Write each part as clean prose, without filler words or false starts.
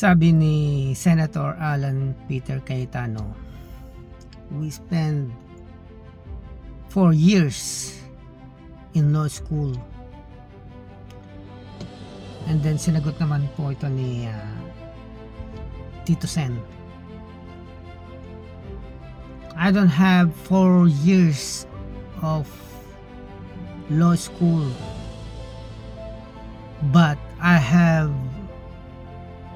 Sabi ni Senator Alan Peter Cayetano, we spent 4 years in law school. And then sinagot naman po ito ni Tito Sen. I don't have 4 years of law school, but I have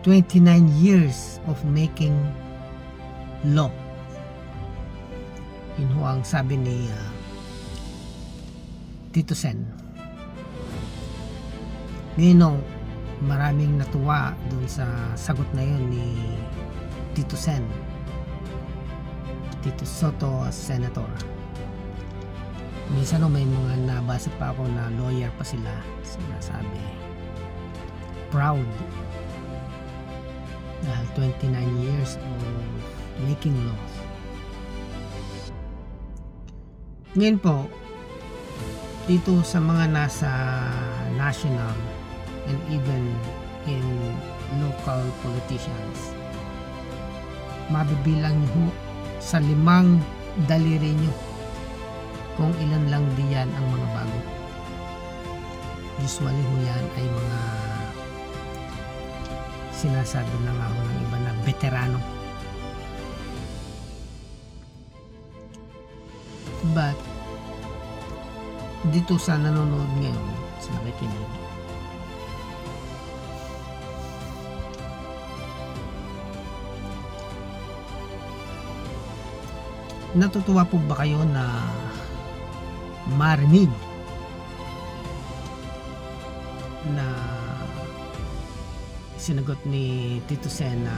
29 years of making law. Yun ho ang sabi ni Tito Sen. Ngayon, maraming natuwa dun sa sagot na yun ni Tito Sen, Tito Soto Senator. Minsan may mga nabasa pa ako na lawyer pa sila, sinasabi proud dahil 29 years of making laws. Ngayon po, dito sa mga nasa national and even in local politicians, mabibilang nyo sa 5 daliri nyo kung ilan lang diyan ang mga bago. Usually ho yan ay mga sinasabi na nga ho ng iba na veterano. But dito sa nanonood ngayon, sa nakikinig, natutuwa po ba kayo na marinig na sinagot ni Tito Sen na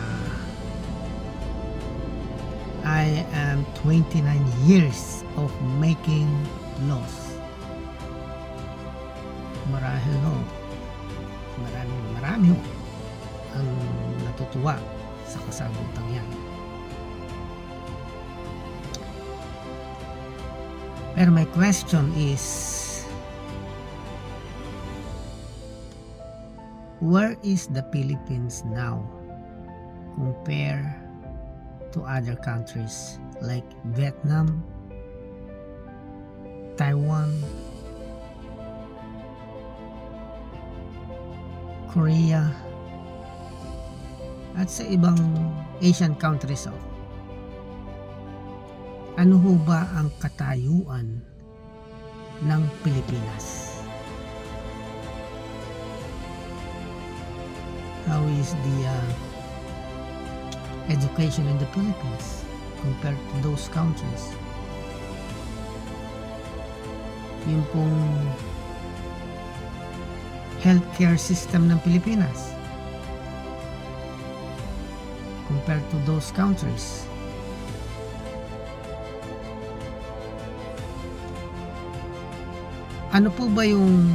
I am 29 years of making laws? Marahil ho, marami ho ang natutuwa sa kasagutang yan. Pero my question is, where is the Philippines now compared to other countries like Vietnam, Taiwan, Korea, at sa ibang Asian countries? Ano ho ba ang katayuan ng Pilipinas? How is the education in the Philippines compared to those countries? Yung pong healthcare system ng Pilipinas compared to those countries. Ano po ba yung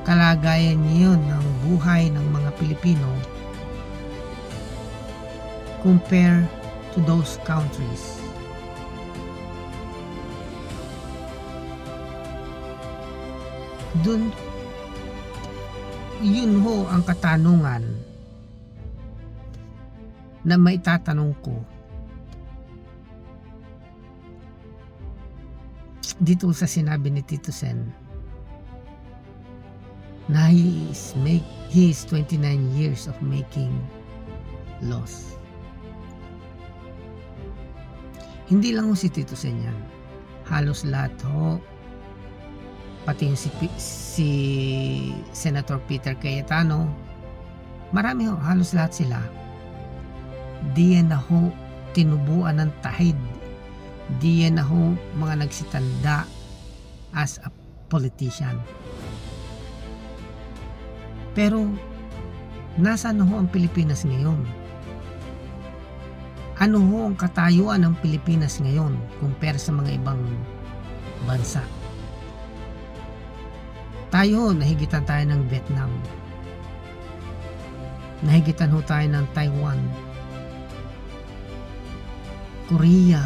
kalagayan niyon ng buhay ng mga Pilipino compare to those countries? Dun, yun ho ang katanungan na maitatanong ko dito sa sinabi ni Tito Sen na he is 29 years of making laws. Hindi lang ho si Tito Sen yan, halos lahat ho, pati yung si Senator Peter Cayetano, marami ho, halos lahat sila di na ho tinubuan ng tahid, di na ho mga nagsitanda as a politician. Pero nasaan ho ang Pilipinas ngayon? Ano ho ang katayuan ng Pilipinas ngayon compare sa mga ibang bansa? Tayo, nahigitan tayo ng Vietnam, nahigitan ho tayo ng Taiwan, Korea,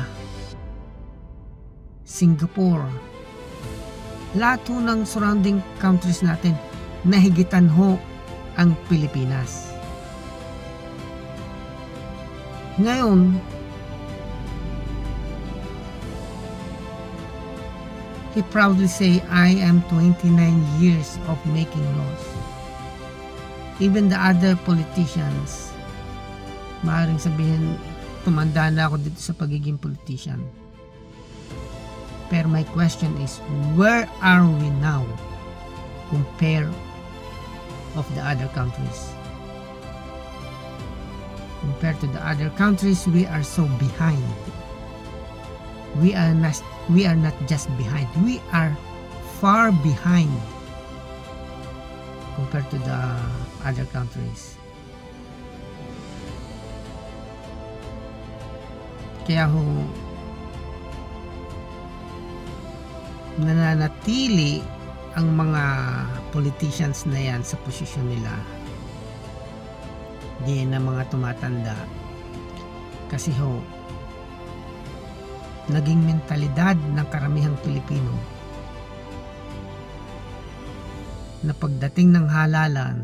Singapore, lahat ho ng surrounding countries natin, nahigitan ho ang Pilipinas. Ngayon, he proudly say, I am 29 years of making laws. Even the other politicians, maaaring sabihin, tumanda na ako dito sa pagiging politician. Pero my question is, where are we now compare of the other countries? Compared to the other countries, we are so behind. We are not just behind, we are far behind compared to the other countries. Kaya ho, nananatili ang mga politicians na yan sa posisyon nila, di na mga tumatanda, kasi ho, naging mentalidad ng karamihang Pilipino na pagdating ng halalan,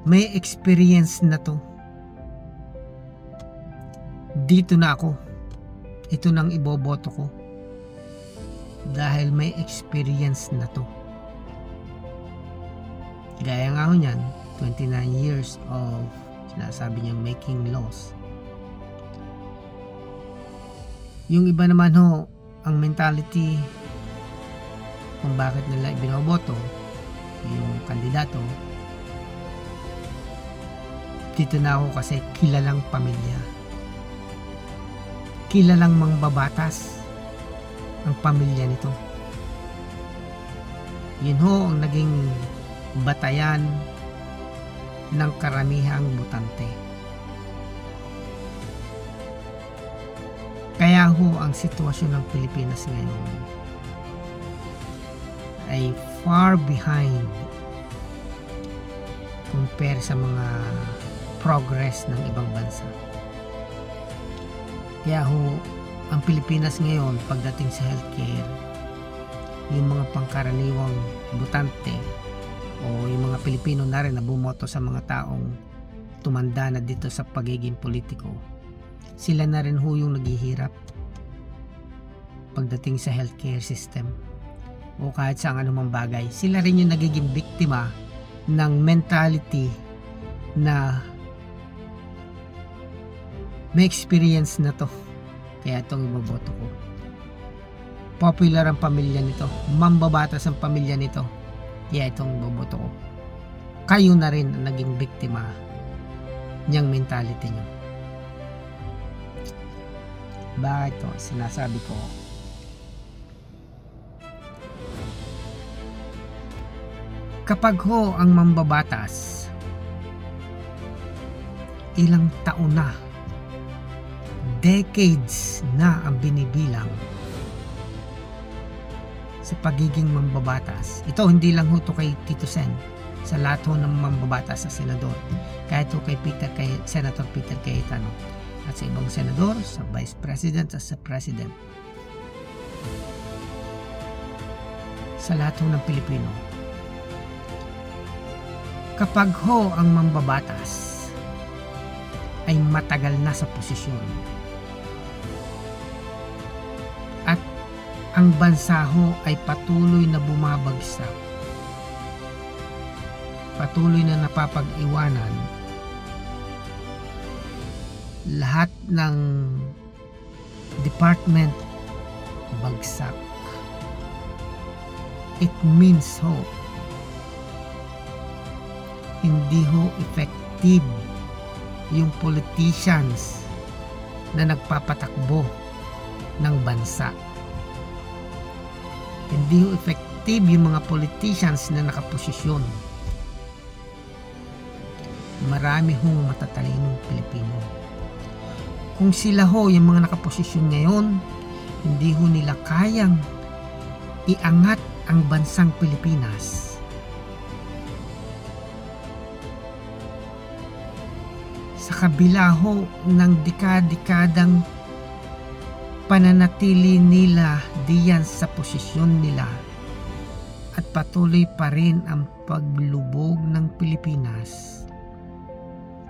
may experience na to. Dito na ako, ito nang iboboto ko, dahil may experience na to. Gaya nga ho niyan, 29 years of sinasabi niyang making laws. Yung iba naman ho, ang mentality kung bakit nila ibinoboto yung kandidato, dito na ako kasi kilalang pamilya, kilalang mangbabatas ang pamilya nito. Yun ho ang naging batayan ng karamihang botante. Kaya ho ang sitwasyon ng Pilipinas ngayon ay far behind compare sa mga progress ng ibang bansa. Kaya ho ang Pilipinas ngayon pagdating sa healthcare, yung mga pangkaraniwang botante o yung mga Pilipino na rin na bumoto sa mga taong tumanda na dito sa pagiging politiko, sila na rin ho yung naghihirap pagdating sa healthcare system o kahit sa anumang bagay. Sila rin yung nagiging biktima ng mentality na may experience na to, kaya itong iboboto ko. Popular ang pamilya nito, mambabatas ang pamilya nito, kaya itong iboboto ko. Kayo na rin ang naging biktima niyang mentality niyo. Bakit to sinasabi ko? Kapag ho ang mambabatas, ilang taon na, decades na ang binibilang sa pagiging mambabatas. Ito hindi lang ho to kay Tito Sen, sa lahat ho ng mambabatas sa senador, kahit ho kay Senator Peter Cayetano, at sa ibang senador, sa vice president at sa president, sa lahat ho ng Pilipino. Kapag ho ang mambabatas ay matagal na sa posisyon at ang bansa ho ay patuloy na bumabagsak, patuloy na napapag-iwanan, lahat ng department bagsak, it means ho hindi ho effective yung politicians na nagpapatakbo ng bansa. Hindi ho effective yung mga politicians na nakaposisyon. Marami hong matatalinong Pilipino. Kung sila ho, yung mga nakaposisyon ngayon, hindi ho nila kayang iangat ang bansang Pilipinas, sa kabila ho ng dekadang pananatili nila diyan sa posisyon nila, at patuloy pa rin ang paglubog ng Pilipinas,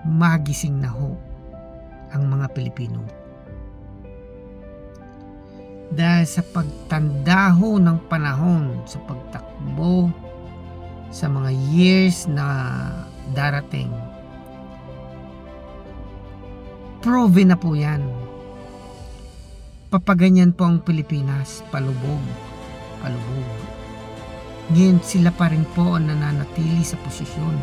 magising na ho ang mga Pilipino. Dahil sa pagtanda ho ng panahon, sa pagtakbo, sa mga years na darating, proven na po yan. Papaganyan po ang Pilipinas, palubog. Ngayon sila pa rin po ang nananatili sa posisyon.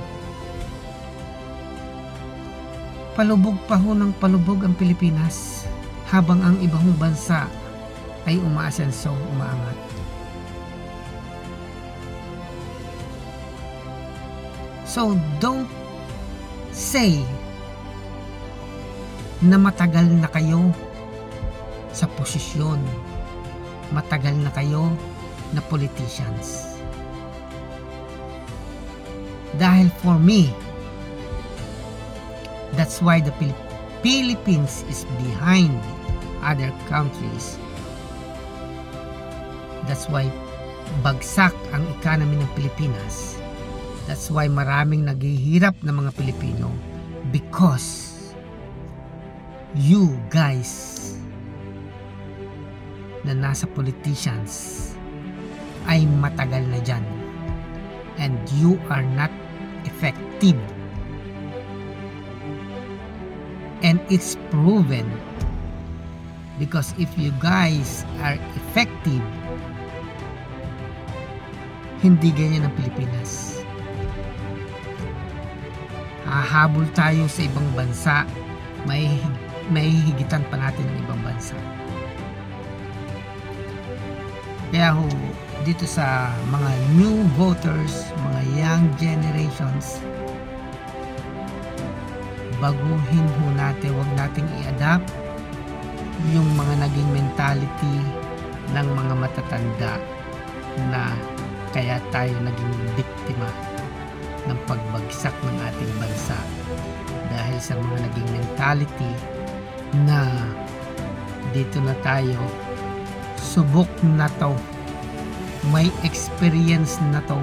Palubog pa ho ng palubog ang Pilipinas, habang ang ibang bansa ay umaasenso, umaangat. So don't say na matagal na kayo sa posisyon, matagal na kayo na politicians. Dahil for me, that's why the Philippines is behind other countries. That's why bagsak ang economy ng Pilipinas. That's why maraming naghihirap na mga Pilipino, because you guys na nasa politicians ay matagal na dyan, and you are not effective, and it's proven, because if you guys are effective, hindi ganyan ang Pilipinas. Hahabol tayo sa ibang bansa, may higitan pa natin ng ibang bansa. Kaya ho, dito sa mga new voters, mga young generations, baguhin ho natin, wag nating i-adapt yung mga naging mentality ng mga matatanda na kaya tayo naging biktima ng pagbagsak ng ating bansa dahil sa mga naging mentality na dito na tayo, subok na to, may experience na to,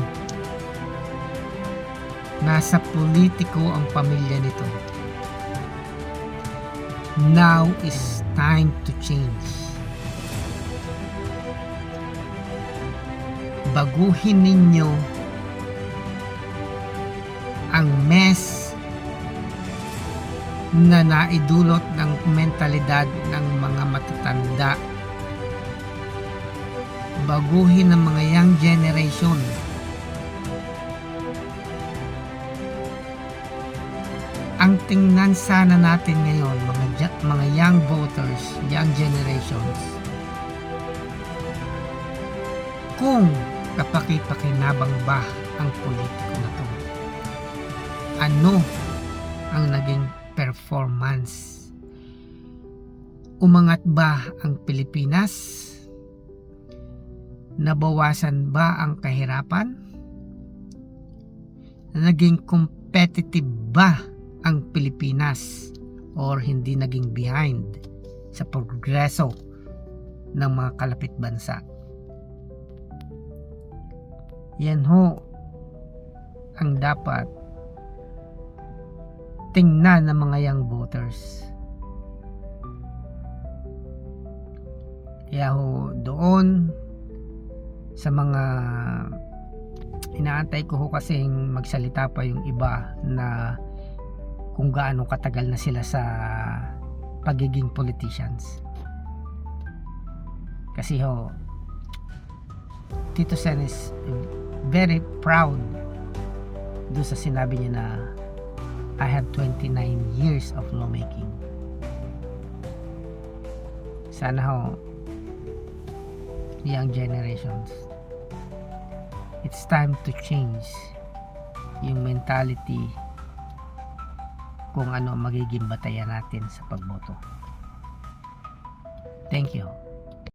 nasa politiko ang pamilya nito. Now is time to change. Baguhin ninyo ang mess na naidulot ng mentalidad ng mga matatanda. Baguhin ang mga young generation. Ang tingnan sana natin ngayon, mga young voters, young generations, kung kapaki-pakinabang ba ang politiko na to? Ano ang naging performance? Umangat ba ang Pilipinas? Nabawasan ba ang kahirapan? Naging competitive ba ang Pilipinas, or hindi naging behind sa progreso ng mga kalapit bansa? Yan ho ang dapat tingnan ng mga young voters. Kaya ho, doon sa mga inaantay ko ho, kasing magsalita pa yung iba na kung gaano katagal na sila sa pagiging politicians. Kasi ho, Tito Sen is very proud doon sa sinabi niya na I had 29 years of lawmaking. Sana ho, young generations, it's time to change yung mentality kung ano magiging batayan natin sa pagboto. Thank you.